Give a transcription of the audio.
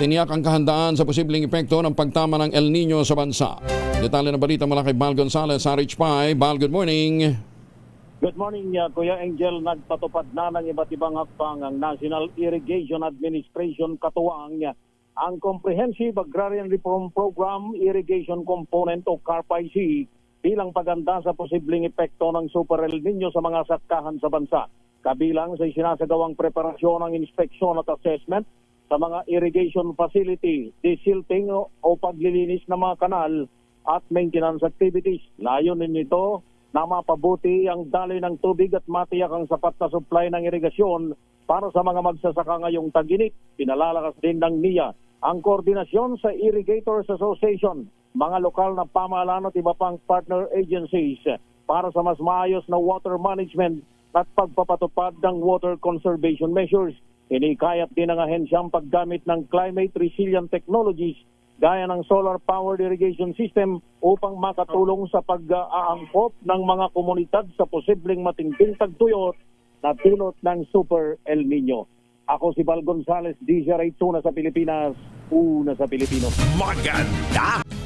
Tiniyak ang kahandaan sa posibleng epekto ng pagtama ng El Nino sa bansa. Detalye ng balita mula kay Bal Gonzales sa Rich Pai. Bal, good morning. Good morning, Kuya Angel. Nagpatupad na ng iba't ibang hakbang ang National Irrigation Administration katuwang ang Comprehensive Agrarian Reform Program Irrigation Component o CARP-IC bilang paganda sa posibleng epekto ng Super El Nino sa mga sakkahan sa bansa. Kabilang sa isinasagawang preparasyon ng inspeksyon at assessment sa mga irrigation facility, desilting o paglilinis ng mga kanal at maintenance activities. Layunin nito na mapabuti ang daloy ng tubig at matiyak ang sapat na supply ng irigasyon para sa mga magsasaka ngayong tag-init. Pinalalakas din ng NIA ang koordinasyon sa Irrigators Association, mga lokal na pamahalaan at iba pang partner agencies para sa mas maayos na water management at pagpapatupad ng water conservation measures. Inikayat din ng ahensya ang paggamit ng climate resilient technologies gaya ng solar-powered irrigation system upang makatulong sa pag-aangkop ng mga komunidad sa posibleng matinding tagtuyot na dulot ng Super El Nino. Ako si Bal Gonzales, DZRH, una sa Pilipinas, una sa Pilipino. Maganda!